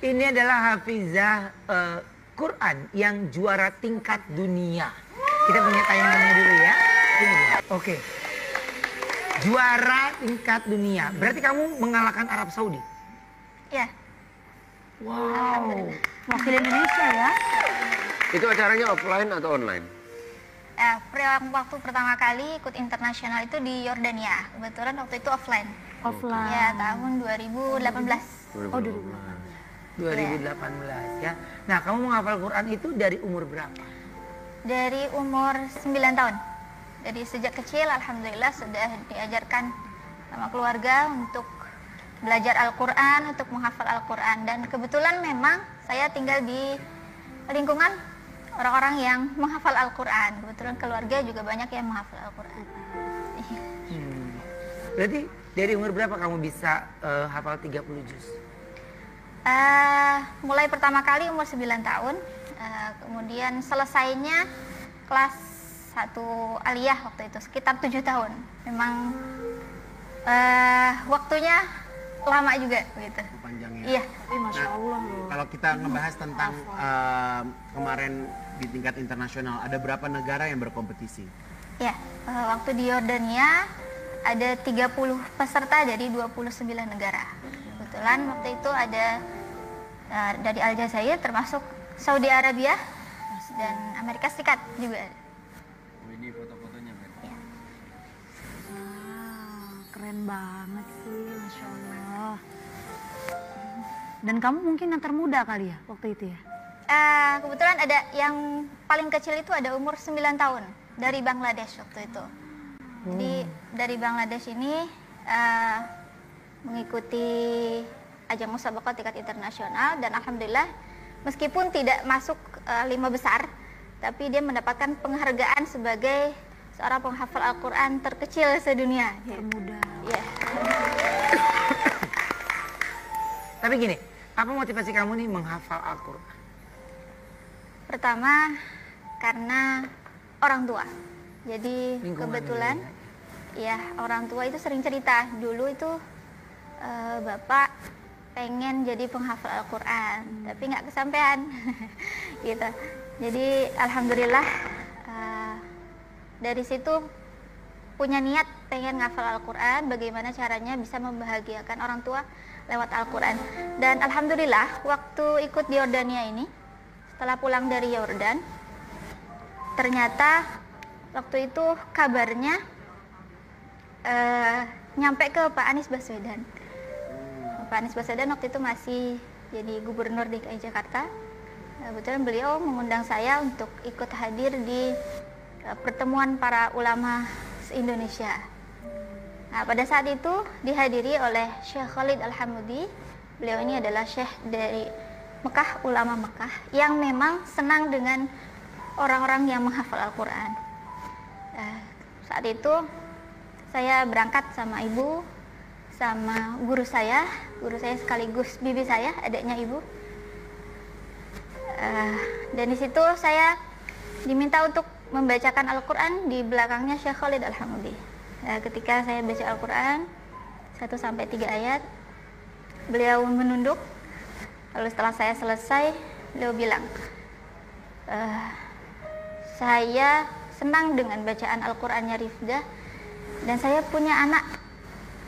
Ini adalah hafizah Quran yang juara tingkat dunia. Kita punya tayangannya dulu ya. Oke. Juara tingkat dunia. Berarti kamu mengalahkan Arab Saudi? Ya. Wow. Wakil Indonesia ya. Itu acaranya offline atau online? Waktu pertama kali ikut internasional itu di Yordania. Kebetulan waktu itu offline. Offline. Ya, tahun 2018. Oh, 2018. 2018 ya. Nah, kamu menghafal Quran itu dari umur berapa? Dari umur 9 tahun. Dari sejak kecil alhamdulillah sudah diajarkan sama keluarga untuk belajar Al-Quran, untuk menghafal Al-Quran. Dan kebetulan memang saya tinggal di lingkungan orang-orang yang menghafal Al-Quran. Kebetulan keluarga juga banyak yang menghafal Al-Quran. Berarti dari umur berapa kamu bisa hafal 30 juz? Mulai pertama kali umur 9 tahun. Kemudian selesainya kelas 1 aliyah waktu itu, sekitar 7 tahun. Memang waktunya lama juga gitu. Panjangnya. Iya. Tapi Masya Allah loh. Kalau kita ngebahas tentang kemarin di tingkat internasional, ada berapa negara yang berkompetisi? Ya, waktu di Yordania ada 30 peserta dari 29 negara. Kebetulan waktu itu ada dari Aljazair termasuk Saudi Arabia dan Amerika Serikat juga. Ini foto-fotonya berarti. Ya. Keren banget sih, Masya Allah. Dan kamu mungkin yang termuda kali ya waktu itu ya? Kebetulan ada yang paling kecil itu ada umur 9 tahun dari Bangladesh waktu itu. Jadi dari Bangladesh ini mengikuti ajang musabaqah tingkat internasional dan alhamdulillah meskipun tidak masuk 5 besar, tapi dia mendapatkan penghargaan sebagai seorang penghafal Al-Quran terkecil sedunia. Termuda. Ya. Tapi gini, apa motivasi kamu nih menghafal Al-Quran? Pertama karena orang tua. Jadi Lingkungan kebetulan ini, ya orang tua itu sering cerita dulu itu bapak pengen jadi penghafal Al-Quran tapi nggak kesampaian gitu. Jadi alhamdulillah dari situ punya niat pengen ngafal Al-Quran, bagaimana caranya bisa membahagiakan orang tua lewat Al-Quran. Dan alhamdulillah waktu ikut di Yordania ini, setelah pulang dari Yordan, ternyata waktu itu kabarnya nyampe ke Pak Anies Baswedan. Pak Anies Baswedan waktu itu masih jadi gubernur DKI Jakarta. Kebetulan beliau mengundang saya untuk ikut hadir di pertemuan para ulama se-Indonesia. Nah, pada saat itu dihadiri oleh Syekh Khalid Al-Hamudi. Beliau ini adalah syekh dari Mekah, ulama Mekah yang memang senang dengan orang-orang yang menghafal Al-Quran. Saat itu saya berangkat sama ibu, sama guru saya sekaligus bibi saya, adiknya ibu. Dan di situ saya diminta untuk membacakan Al-Quran di belakangnya Syekh Khalid Al-Hamudi. Ketika saya baca Al-Quran 1-3 ayat, beliau menunduk. Lalu setelah saya selesai, beliau bilang, saya senang dengan bacaan Al-Qurannya Rifdah, dan saya punya anak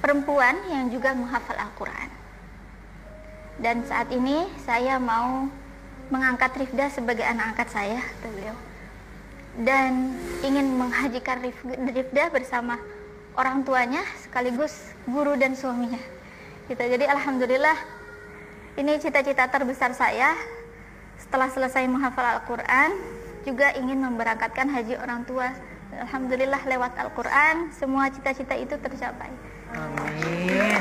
perempuan yang juga menghafal Al-Quran. Dan saat ini saya mau mengangkat Rifdah sebagai anak angkat saya, kata beliau. Dan ingin menghajikan Rifdah bersama orang tuanya sekaligus guru dan suaminya. Gitu. Jadi alhamdulillah ini cita-cita terbesar saya setelah selesai menghafal Al-Quran, juga ingin memberangkatkan haji orang tua. Alhamdulillah lewat Al-Quran semua cita-cita itu tercapai. Amin.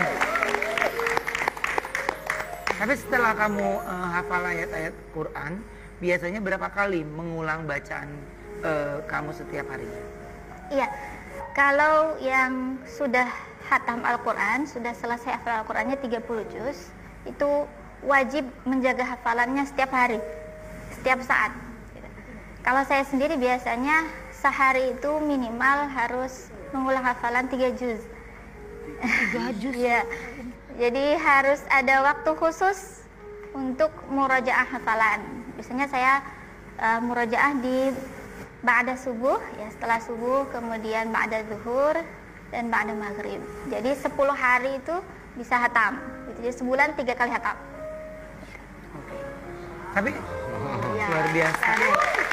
Tapi setelah kamu hafal ayat-ayat Quran, biasanya berapa kali mengulang bacaan kamu setiap harinya? Iya, kalau yang sudah hatam Al-Quran, sudah selesai hafal Al-Qurannya 30 juz, itu wajib menjaga hafalannya setiap hari, setiap saat. Kalau saya sendiri biasanya sehari itu minimal harus mengulang hafalan 3 juz. 3 juz? Ya, jadi harus ada waktu khusus untuk murojaah hafalan. Biasanya saya murojaah di ba'da subuh, ya setelah subuh, kemudian ba'da zuhur, dan ba'da maghrib. Jadi 10 hari itu bisa hatam. Jadi sebulan 3 kali hatam. Tapi luar biasa.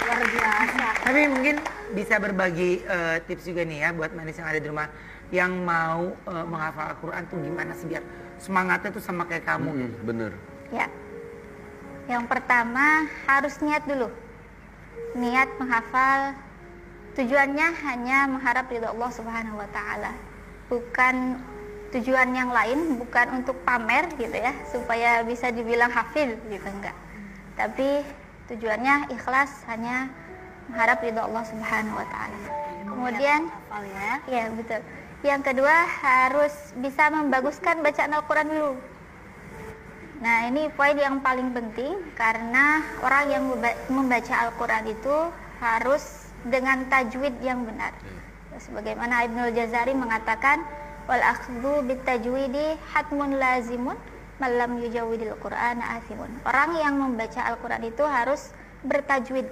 Luar biasa. Tapi mungkin bisa berbagi tips juga nih ya buat manis yang ada di rumah yang mau menghafal Al-Quran tuh gimana sih biar semangatnya tuh sama kayak kamu. Bener. Ya. Yang pertama harus niat dulu. Niat menghafal, tujuannya hanya mengharap ridho Allah Subhanahu wa taala. Bukan tujuan yang lain, bukan untuk pamer gitu ya, supaya bisa dibilang hafil gitu, enggak. Tapi tujuannya ikhlas, hanya mengharap ridho Allah Subhanahu wa taala. Kemudian Hafal ya. ya betul. Yang kedua harus bisa membaguskan bacaan Al-Quran dulu. Nah ini poin yang paling penting karena orang yang membaca Al-Quran itu harus dengan tajwid yang benar. Sebagaimana Ibnul Jazari mengatakan wal akhdhu bit tajwidi hatmun lazimun malam yujawidil Qur'an athimun. Orang yang membaca Al-Quran itu harus bertajwid,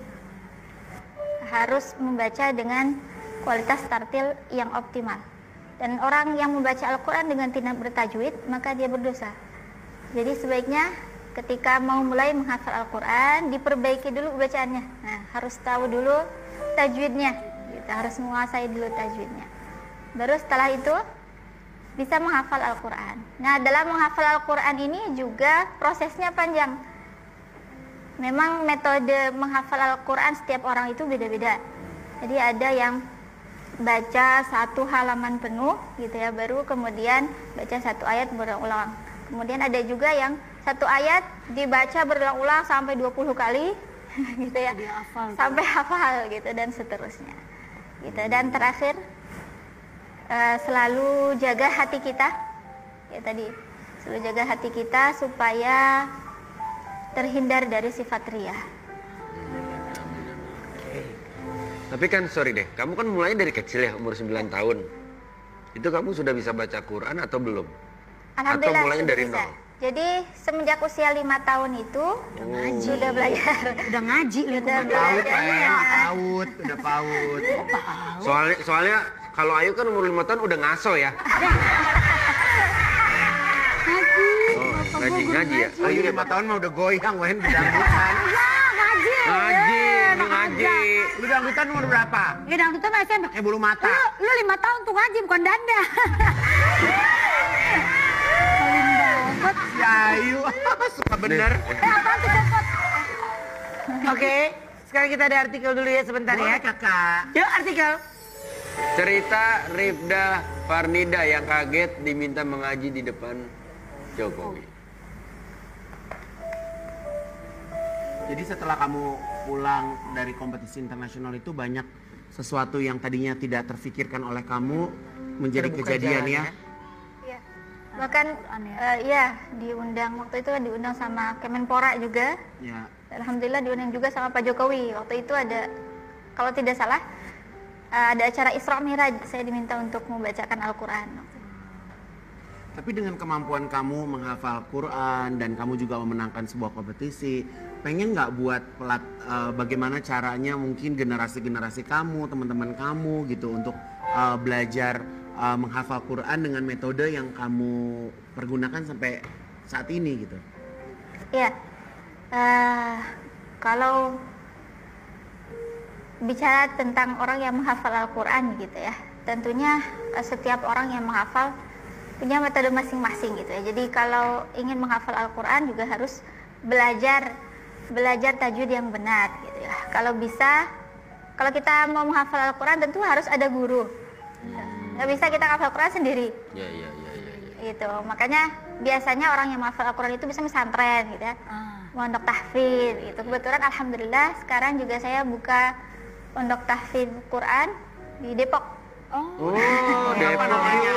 harus membaca dengan kualitas tartil yang optimal. Dan orang yang membaca Al-Quran dengan tidak bertajwid, maka dia berdosa. Jadi sebaiknya ketika mau mulai menghafal Al-Quran, diperbaiki dulu bacaannya. Nah, harus tahu dulu tajwidnya, gitu. Harus menguasai dulu tajwidnya. Baru setelah itu bisa menghafal Al-Quran. Nah, dalam menghafal Al-Quran ini juga prosesnya panjang. Memang metode menghafal Al-Quran setiap orang itu beda-beda. Jadi ada yang baca 1 halaman penuh gitu ya, baru kemudian baca 1 ayat berulang-ulang. Kemudian ada juga yang 1 ayat dibaca berulang-ulang sampai 20 kali gitu ya, sampai hafal gitu dan seterusnya gitu. Dan terakhir selalu jaga hati kita ya tadi, selalu jaga hati kita supaya terhindar dari sifat riya. Tapi kan sorry deh, kamu kan mulai dari kecil ya, umur 9 tahun. Itu kamu sudah bisa baca Quran atau belum? Alhamdulillah Atau mulainya sudah dari bisa. nol? Jadi semenjak usia 5 tahun itu sudah belajar. Udah ngaji lu. Sudah PAUD, belajar. udah PAUD. Soalnya kalau Ayu kan umur 5 tahun udah ngaso ya. Ngaji ya. Ayu 5 tahun mah udah goyang, Wen, dangdutan. Ngaji. Lu dangdutan umur berapa? Ya dangdutan mah SMP. Kayak bulu mata. Lu 5 tahun tuh ngaji bukan danda. Paling dapat. Si Ayu, suka bener. Apaan tuh Popot? Oke, sekarang kita ada artikel dulu ya sebentar ya. Boleh, Kakak. Yuk artikel. Cerita Rifda Farnida yang kaget diminta mengaji di depan Jokowi. Jadi setelah kamu pulang dari kompetisi internasional itu banyak sesuatu yang tadinya tidak terfikirkan oleh kamu menjadi Terbuka kejadian jalannya. ya. Iya. Bahkan ya diundang waktu itu diundang sama Kemenpora juga. Ya. Alhamdulillah diundang juga sama Pak Jokowi. Waktu itu ada, kalau tidak salah, ada acara Isra Miraj. Saya diminta untuk membacakan Al-Quran. Tapi dengan kemampuan kamu menghafal Quran dan kamu juga memenangkan sebuah kompetisi, pengen nggak buat bagaimana caranya mungkin generasi-generasi kamu, teman-teman kamu gitu untuk belajar menghafal Quran dengan metode yang kamu pergunakan sampai saat ini gitu? Iya. Kalau bicara tentang orang yang menghafal Al-Quran gitu ya, tentunya setiap orang yang menghafal punya metode masing-masing gitu ya. Jadi kalau ingin menghafal Al-Quran juga harus belajar tajwid yang benar gitu ya. Kalau bisa, kalau kita mau menghafal Al-Quran tentu harus ada guru. Nggak bisa kita menghafal Al-Quran sendiri. Ya. Gitu. Makanya biasanya orang yang menghafal Al-Quran itu bisa pesantren gitu ya. Pondok tahfidz gitu. Kebetulan alhamdulillah sekarang juga saya buka pondok tahfidz Quran di Depok. Apa namanya?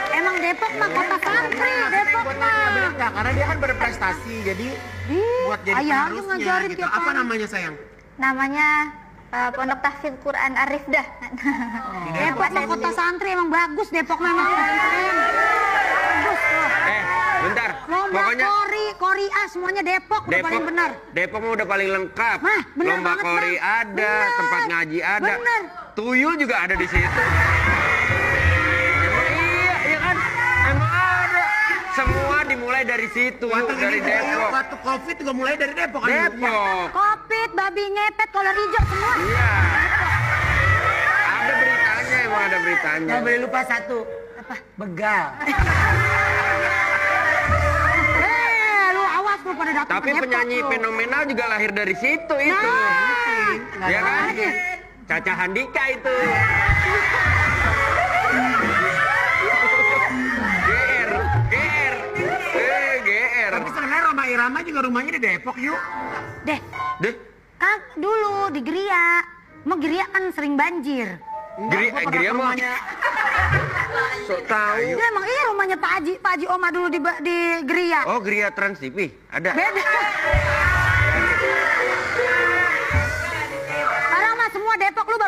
Emang Depok mah kota santri, Depok mah. Bener nggak? Karena dia kan berprestasi, jadi buat jadi ayahnya penerusnya ngajarin gitu. tiap Apa hari. namanya sayang? Namanya pondok tahfidz Quran Ar-Rifdah. Depok mah kota santri emang bagus Depok memang. Bagus loh. Bentar. Lomba Pokoknya Korea semuanya Depok udah paling benar. Depok mah udah paling lengkap. Mah, bener Lomba banget, kori Bang. ada, Bener. tempat ngaji ada. Bener. Tuyul juga ada di situ. Emang iya kan? Emang ada. Semua dimulai dari situ, dari Depok. Waktu Covid juga mulai dari Depok kan? Depok. Kopit, babi ngepet, kolor hijau semua. Iya. Ada beritanya, emang ada beritanya. Nggak boleh lupa satu. Apa? Begal. Lu awas lu pada datang Tapi ke Depok penyanyi lu. fenomenal juga lahir dari situ itu. Ya kan? Caca Handika itu. GR, GR. GR. Tapi sebenarnya Roma Irama juga rumahnya di Depok yuk. Deh, Deh, kan dulu di Geria. Mau Geria kan sering banjir. Geria mah sok tahu. Ya emang iya rumahnya Pak Haji Oma dulu di Geria. Oh, Geria Trans TV ada. Beda. Sekarang mah semua Depok lu baru